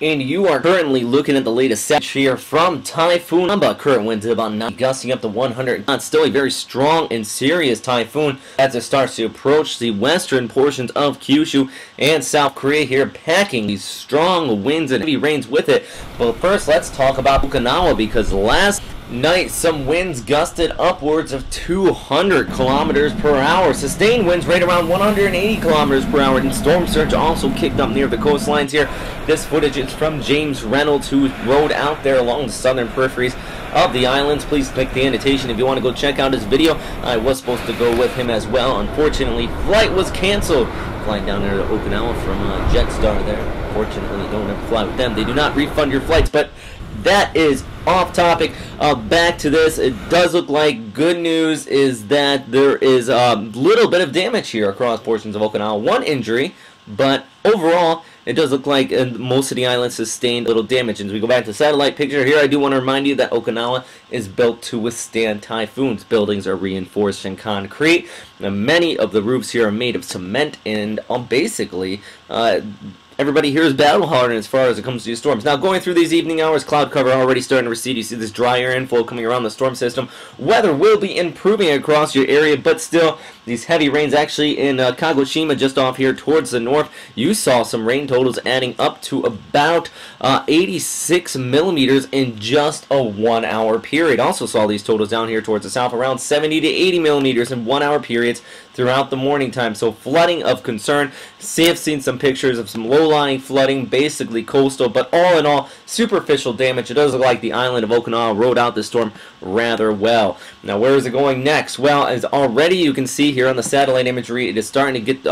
And you are currently looking at the latest set here from Typhoon. Sanba current winds at about 90, gusting up to 100 knots. Still a very strong and serious typhoon as it starts to approach the western portions of Kyushu and South Korea here, packing these strong winds and heavy rains with it. But first, let's talk about Okinawa, because last night some winds gusted upwards of 200 kilometers per hour. Sustained winds right around 180 kilometers per hour, and storm surge also kicked up near the coastlines here. This footage is from James Reynolds, who rode out there along the southern peripheries of the islands. Please click the annotation if you want to go check out his video. I was supposed to go with him as well. Unfortunately, flight was canceled. Flying down there to Okinawa from Jetstar there. Fortunately, don't ever fly with them. They do not refund your flights, but that is off topic. Back to this. It does look like good news is that there is a little bit of damage here across portions of Okinawa. One injury, but overall it does look like most of the islands sustained little damage. And as we go back to the satellite picture here, I do want to remind you that Okinawa is built to withstand typhoons. Buildings are reinforced in concrete. Now, many of the roofs here are made of cement, and basically everybody here is battle hardened as far as it comes to these storms. Now, going through these evening hours, cloud cover already starting to recede. You see this dry air inflow coming around the storm system. Weather will be improving across your area, but still, these heavy rains actually in Kagoshima, just off here towards the north, you saw some rain totals adding up to about 86 millimeters in just a 1 hour period. Also saw these totals down here towards the south, around 70 to 80 millimeters in 1 hour periods throughout the morning time. So flooding of concern. I've seen some pictures of some low-lying flooding, basically coastal, but all in all, superficial damage. It does look like the island of Okinawa rode out the storm rather well. Now, where is it going next? Well, as already you can see here on the satellite imagery, it is starting to get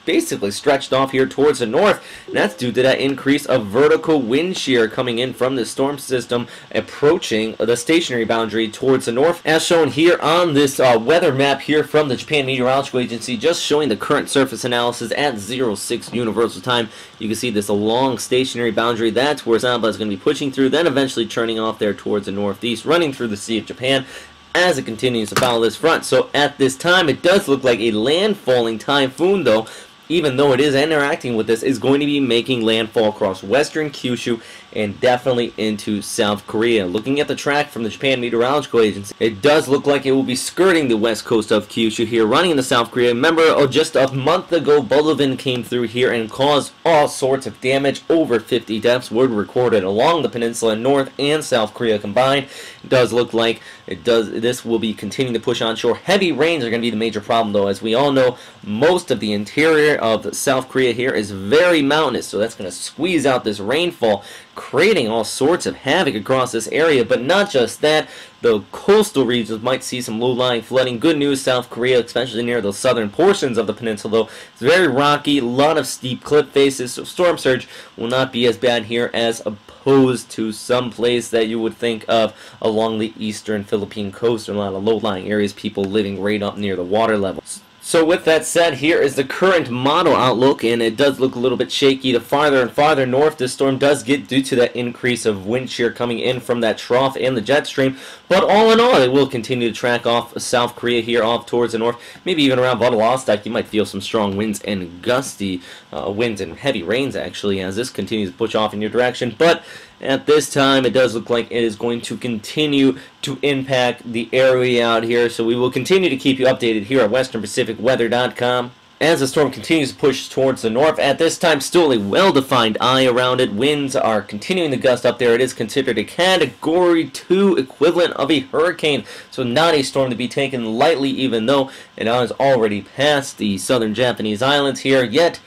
basically stretched off here towards the north, and that's due to that increase of vertical wind shear coming in from the storm system approaching the stationary boundary towards the north, as shown here on this weather map here from the Japan Meteorological Agency, just showing the current surface analysis at 06 universal time. You can see this long stationary boundary. That's where Sanba is going to be pushing through, then eventually turning off there towards the northeast, running through the Sea of Japan as it continues to follow this front. So at this time, it does look like a landfalling typhoon, though, even though it is interacting with this, is going to be making landfall across western Kyushu and definitely into South Korea. Looking at the track from the Japan Meteorological Agency, it does look like it will be skirting the west coast of Kyushu here, running into South Korea. Remember, just a month ago, Bullivin came through here and caused all sorts of damage. Over 50 deaths were recorded along the peninsula, North and South Korea combined. It does look like this will be continuing to push onshore. Heavy rains are going to be the major problem, though. As we all know, most of the interior of South Korea here is very mountainous, so that's going to squeeze out this rainfall, creating all sorts of havoc across this area. But not just that, the coastal regions might see some low-lying flooding. Good news, South Korea, especially near the southern portions of the peninsula, though, it's very rocky, a lot of steep cliff faces, so storm surge will not be as bad here as opposed to some place that you would think of along the eastern Philippine coast. There are a lot of low-lying areas, people living right up near the water levels. So with that said, here is the current model outlook, and it does look a little bit shaky. The farther and farther north this storm does get due to that increase of wind shear coming in from that trough and the jet stream. But all in all, it will continue to track off South Korea here off towards the north. Maybe even around Vladivostok, you might feel some strong winds and gusty winds and heavy rains, actually, as this continues to push off in your direction. But at this time, it does look like it is going to continue to impact the area out here. So we will continue to keep you updated here at westernpacificweather.com. As the storm continues to push towards the north, at this time still a well-defined eye around it. Winds are continuing to gust up there. It is considered a Category 2 equivalent of a hurricane, so not a storm to be taken lightly, even though it has already passed the southern Japanese islands here, yet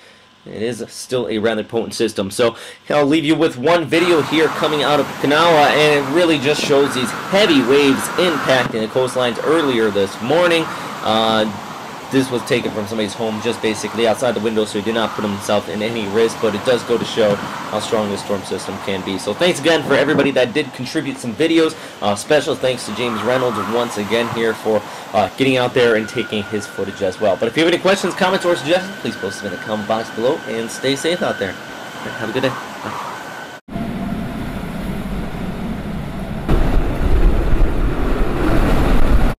it is still a rather potent system. So I'll leave you with one video here coming out of Okinawa, and it really just shows these heavy waves impacting the coastlines earlier this morning. This was taken from somebody's home just basically outside the window, so he did not put himself in any risk, but it does go to show how strong this storm system can be. So thanks again for everybody that did contribute some videos. Special thanks to James Reynolds once again here for getting out there and taking his footage as well. But if you have any questions, comments, or suggestions, please post them in the comment box below, and stay safe out there. Have a good day. Bye.